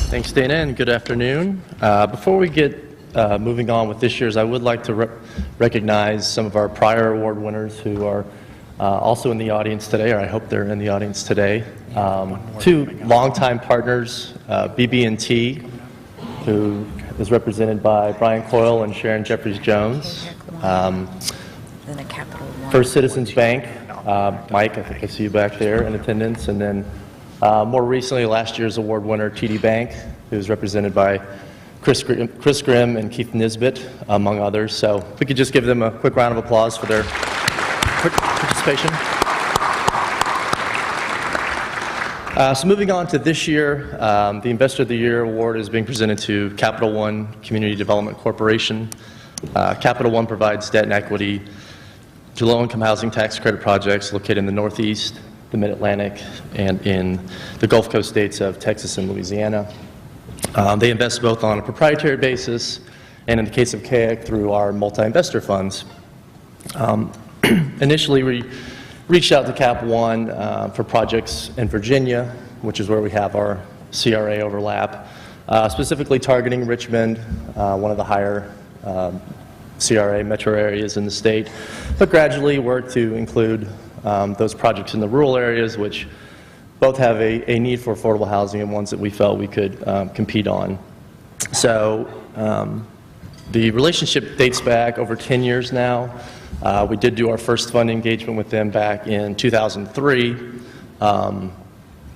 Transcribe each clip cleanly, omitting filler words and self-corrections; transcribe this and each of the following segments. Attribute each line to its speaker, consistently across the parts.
Speaker 1: Thanks, Dana, and good afternoon. Before we get moving on with this year's, I would like to recognize some of our prior award winners who are also in the audience today, or I hope they're in the audience today. Two longtime partners, BB&T, who is represented by Brian Coyle and Sharon Jeffries-Jones. First Citizens Bank, Mike, I think I see you back there in attendance, and then more recently, last year's award winner, TD Bank, who's represented by Chris Grimm and Keith Nisbet, among others. So if we could just give them a quick round of applause for their participation. So moving on to this year, the Investor of the Year award is being presented to Capital One Community Development Corporation. Capital One provides debt and equity to low-income housing tax credit projects located in the Northeast, the Mid-Atlantic, and in the Gulf Coast states of Texas and Louisiana. They invest both on a proprietary basis and, in the case of CAHEC, through our multi-investor funds. Initially, we reached out to Cap One for projects in Virginia, which is where we have our CRA overlap, specifically targeting Richmond, one of the higher CRA metro areas in the state, but gradually worked to include those projects in the rural areas, which both have a need for affordable housing and ones that we felt we could compete on. So the relationship dates back over 10 years now. We did do our first fund engagement with them back in 2003.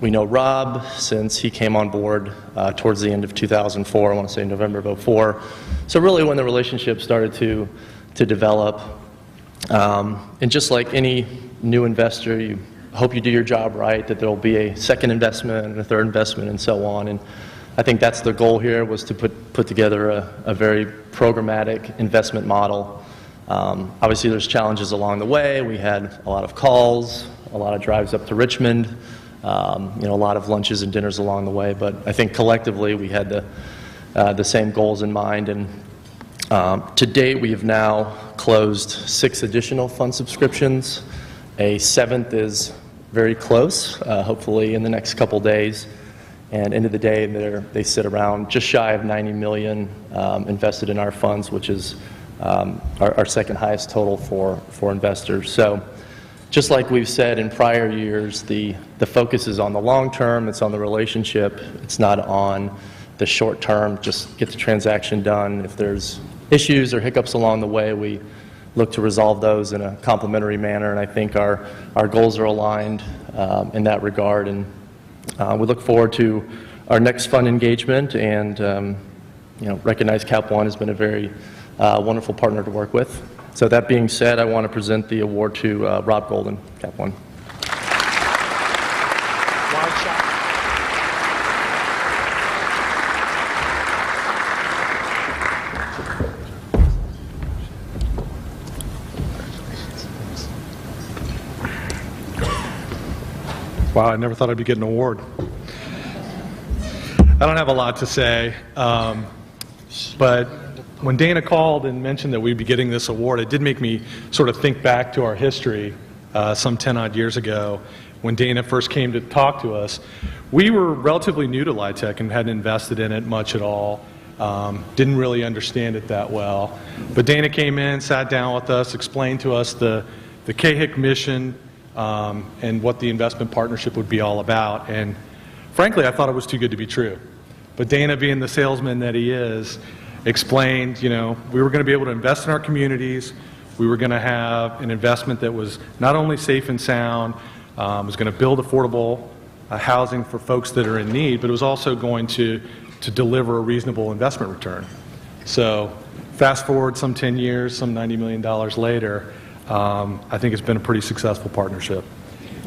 Speaker 1: We know Rob since he came on board towards the end of 2004, I want to say November of 2004. So really when the relationship started to develop, and just like any new investor, you hope you do your job right, that there will be a second investment and a third investment and so on. And I think that's the goal here, was to put together a very programmatic investment model. Obviously there's challenges along the way. We had a lot of calls, a lot of drives up to Richmond, a lot of lunches and dinners along the way, but I think collectively we had the same goals in mind. And to date, we have now closed 6 additional fund subscriptions. A 7th is very close, hopefully in the next couple days. And end of the day, they sit around just shy of $90 million invested in our funds, which is our second highest total for investors. So just like we've said in prior years, the focus is on the long term, it's on the relationship, it's not on the short term, just get the transaction done. If there's issues or hiccups along the way, we look to resolve those in a complementary manner, and I think our goals are aligned in that regard. And we look forward to our next fund engagement, and recognize Cap One has been a very wonderful partner to work with. So that being said, I want to present the award to Rob Golden, Cap One.
Speaker 2: Wow, I never thought I'd be getting an award. I don't have a lot to say, but when Dana called and mentioned that we'd be getting this award, it did make me sort of think back to our history some 10-odd years ago when Dana first came to talk to us. We were relatively new to LIHTC and hadn't invested in it much at all, didn't really understand it that well. But Dana came in, sat down with us, explained to us the CAHEC mission, and what the investment partnership would be all about. And frankly, I thought it was too good to be true. But Dana, being the salesman that he is, explained, we were going to be able to invest in our communities. We were going to have an investment that was not only safe and sound, was going to build affordable housing for folks that are in need, but it was also going to deliver a reasonable investment return. So fast forward some 10 years, some $90 million later, I think it's been a pretty successful partnership.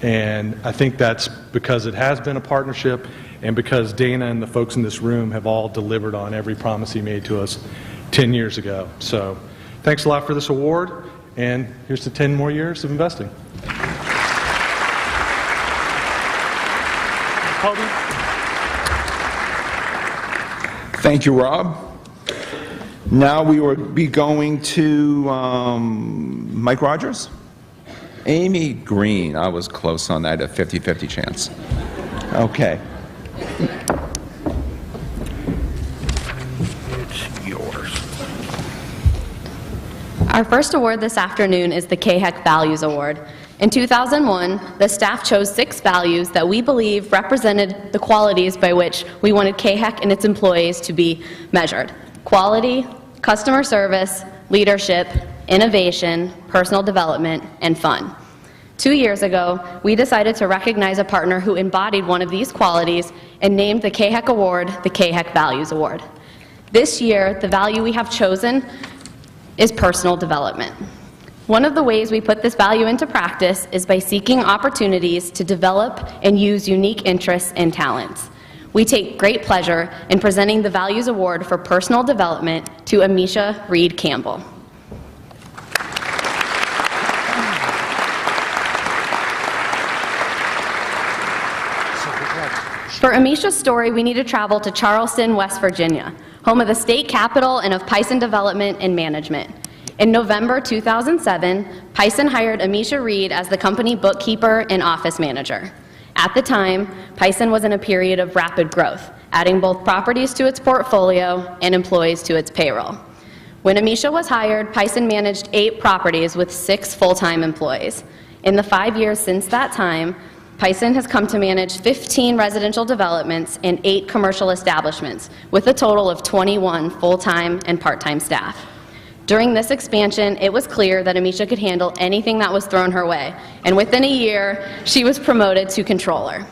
Speaker 2: And I think that's because it has been a partnership and because Dana and the folks in this room have all delivered on every promise he made to us 10 years ago. So thanks a lot for this award, and here's to 10 more years of investing.
Speaker 3: Thank you, Rob. Now we will be going to Mike Rogers.
Speaker 4: Amy Green. I was close on that, a 50-50 chance.
Speaker 3: Okay.
Speaker 5: Our first award this afternoon is the CAHEC Values Award. In 2001, the staff chose 6 values that we believe represented the qualities by which we wanted CAHEC and its employees to be measured: quality, customer service, leadership, innovation, personal development, and fun. 2 years ago, we decided to recognize a partner who embodied one of these qualities and named the CAHEC Award the CAHEC Values Award. This year, the value we have chosen is personal development. One of the ways we put this value into practice is by seeking opportunities to develop and use unique interests and talents. We take great pleasure in presenting the Values Award for Personal Development to Emisha Reed-Campbell. For Emisha's story, we need to travel to Charleston, West Virginia, home of the state capital and of Pison Development and Management. In November 2007, Pison hired Emisha Reed as the company bookkeeper and office manager. At the time, Pison was in a period of rapid growth, adding both properties to its portfolio and employees to its payroll. When Emisha was hired, Pison managed 8 properties with 6 full-time employees. In the 5 years since that time, Pison has come to manage 15 residential developments and 8 commercial establishments, with a total of 21 full-time and part-time staff. During this expansion, it was clear that Emisha could handle anything that was thrown her way, and within a year, she was promoted to controller.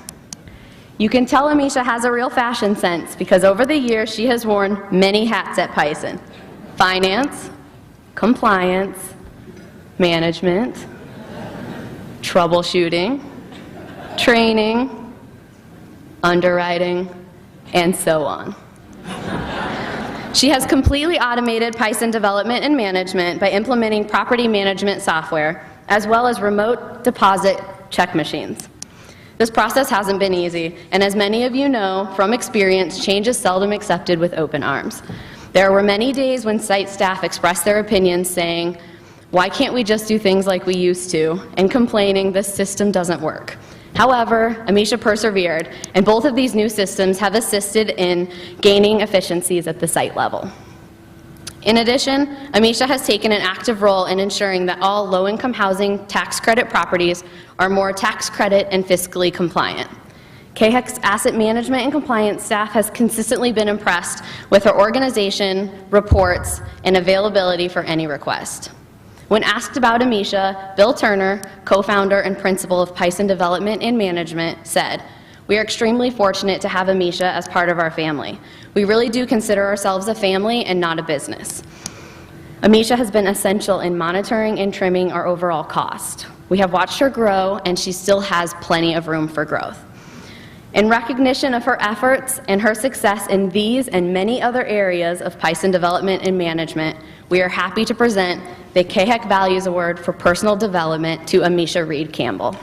Speaker 5: You can tell Emisha has a real fashion sense because over the years, she has worn many hats at Pison: finance, compliance, management, troubleshooting, training, underwriting, and so on. She has completely automated Pison development and management by implementing property management software, as well as remote deposit check machines. This process hasn't been easy, and as many of you know from experience, change is seldom accepted with open arms. There were many days when site staff expressed their opinions saying, "Why can't we just do things like we used to?" and complaining this system doesn't work. However, Emisha persevered, and both of these new systems have assisted in gaining efficiencies at the site level. In addition, Emisha has taken an active role in ensuring that all low-income housing tax credit properties are more tax credit and fiscally compliant. CAHEC's asset management and compliance staff has consistently been impressed with her organization, reports, and availability for any request. When asked about Emisha, Bill Turner, co-founder and principal of Pison Development and Management, said, "We are extremely fortunate to have Emisha as part of our family. We really do consider ourselves a family and not a business. Emisha has been essential in monitoring and trimming our overall cost. We have watched her grow, and she still has plenty of room for growth." In recognition of her efforts and her success in these and many other areas of Pison Development and Management, we are happy to present the CAHEC Values Award for Personal Development to Emisha Reed-Campbell.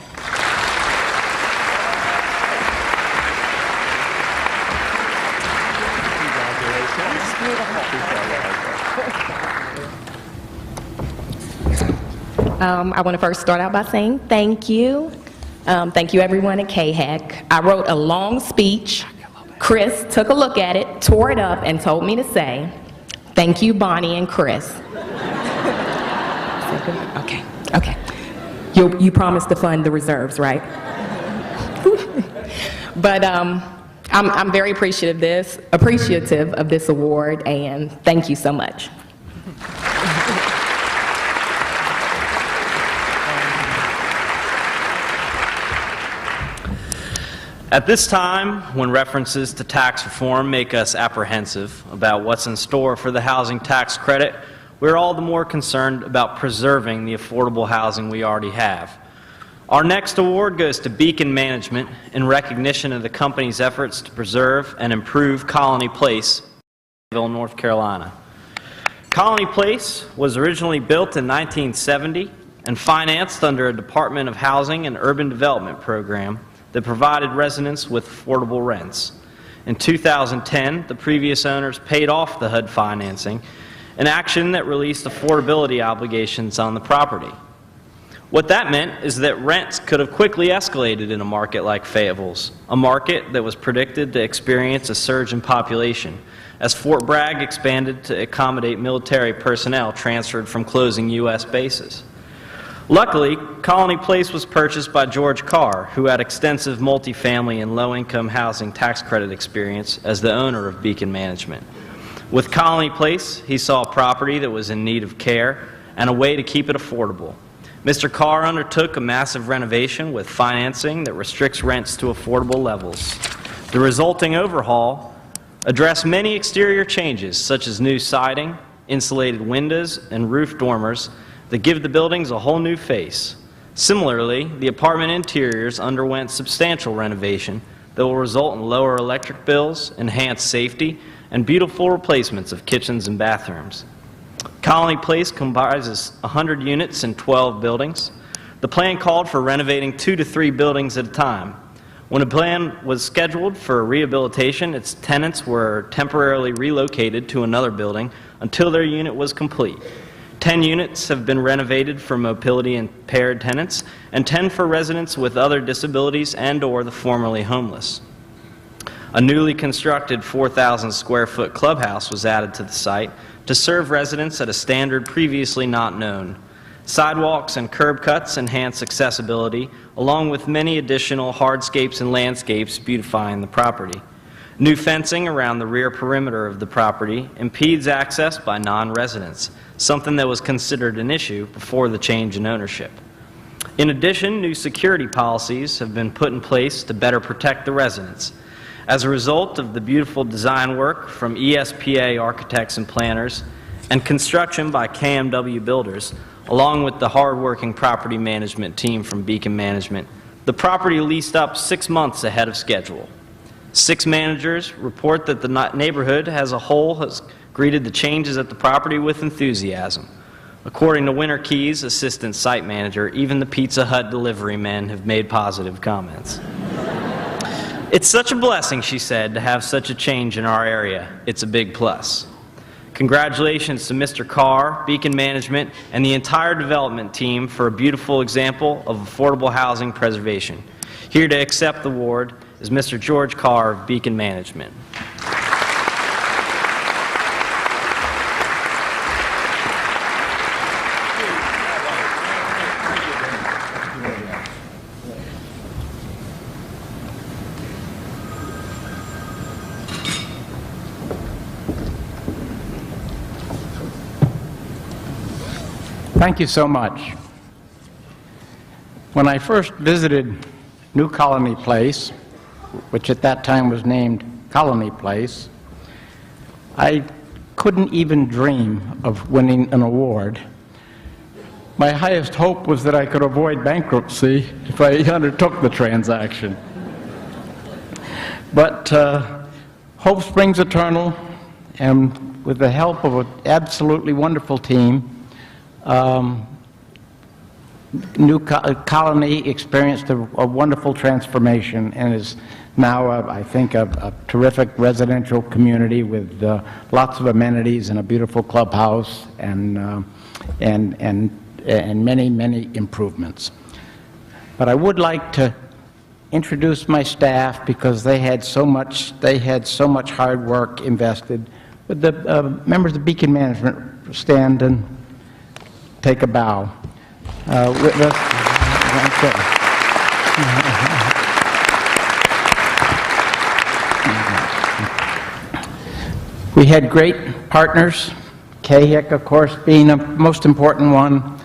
Speaker 6: I want to first start out by saying thank you. Thank you everyone at CAHEC. I wrote a long speech. Chris took a look at it, tore it up, and told me to say, "Thank you, Bonnie and Chris." Okay. You promised to fund the reserves, right? But I'm very appreciative of this award, and thank you so much.
Speaker 7: At this time, when references to tax reform make us apprehensive about what's in store for the housing tax credit, we're all the more concerned about preserving the affordable housing we already have. Our next award goes to Beacon Management in recognition of the company's efforts to preserve and improve Colony Place, Fayetteville, North Carolina. Colony Place was originally built in 1970 and financed under a Department of Housing and Urban Development program that provided residents with affordable rents. In 2010, the previous owners paid off the HUD financing, an action that released affordability obligations on the property. What that meant is that rents could have quickly escalated in a market like Fayetteville's, a market that was predicted to experience a surge in population as Fort Bragg expanded to accommodate military personnel transferred from closing U.S. bases. Luckily, Colony Place was purchased by George Carr, who had extensive multifamily and low-income housing tax credit experience as the owner of Beacon Management. With Colony Place, he saw a property that was in need of care and a way to keep it affordable. Mr. Carr undertook a massive renovation with financing that restricts rents to affordable levels. The resulting overhaul addressed many exterior changes, such as new siding, insulated windows, and roof dormers that give the buildings a whole new face. Similarly, the apartment interiors underwent substantial renovation that will result in lower electric bills, enhanced safety, and beautiful replacements of kitchens and bathrooms. Colony Place comprises 100 units in 12 buildings. The plan called for renovating 2 to 3 buildings at a time. When a plan was scheduled for rehabilitation, its tenants were temporarily relocated to another building until their unit was complete. 10 units have been renovated for mobility-impaired tenants, and 10 for residents with other disabilities and/or the formerly homeless. A newly constructed 4,000 square foot clubhouse was added to the site to serve residents at a standard previously not known. Sidewalks and curb cuts enhance accessibility, along with many additional hardscapes and landscapes beautifying the property. New fencing around the rear perimeter of the property impedes access by non-residents, something that was considered an issue before the change in ownership. In addition, new security policies have been put in place to better protect the residents. As a result of the beautiful design work from ESPA architects and planners and construction by KMW builders, along with the hard-working property management team from Beacon Management, the property leased up 6 months ahead of schedule. 6 managers report that the neighborhood as a whole has greeted the changes at the property with enthusiasm. According to Winter Key's assistant site manager, even the Pizza Hut delivery men have made positive comments. It's such a blessing, she said, to have such a change in our area. It's a big plus. Congratulations to Mr. Carr, Beacon Management, and the entire development team for a beautiful example of affordable housing preservation. Here to accept the award is Mr. George Carr of Beacon Management.
Speaker 8: Thank you so much. When I first visited New Colony Place, which at that time was named Colony Place, I couldn't even dream of winning an award. My highest hope was that I could avoid bankruptcy if I undertook the transaction. But hope springs eternal, and with the help of an absolutely wonderful team, New Colony experienced a wonderful transformation and is now, I think, a terrific residential community with lots of amenities and a beautiful clubhouse and many, many improvements. But I would like to introduce my staff because they had so much hard work invested. Would the members of Beacon Management stand and take a bow? We had great partners, CAHEC, of course, being a most important one.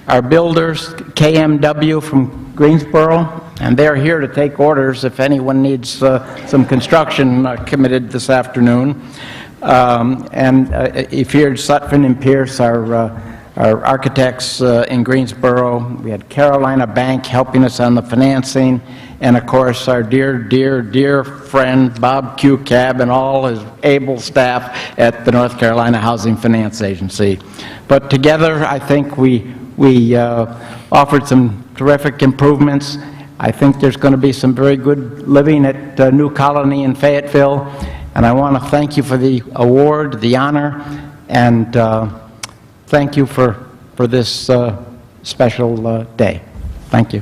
Speaker 8: Our builders, KMW from Greensboro, and they're here to take orders if anyone needs some construction committed this afternoon. If you're Sutphin and Pierce, our architects in Greensboro. We had Carolina Bank helping us on the financing, and of course our dear, dear, dear friend Bob Q. Cab and all his able staff at the North Carolina Housing Finance Agency. But together I think we offered some terrific improvements. I think there's going to be some very good living at New Colony in Fayetteville, and I want to thank you for the award, the honor, and thank you for this special day. Thank you.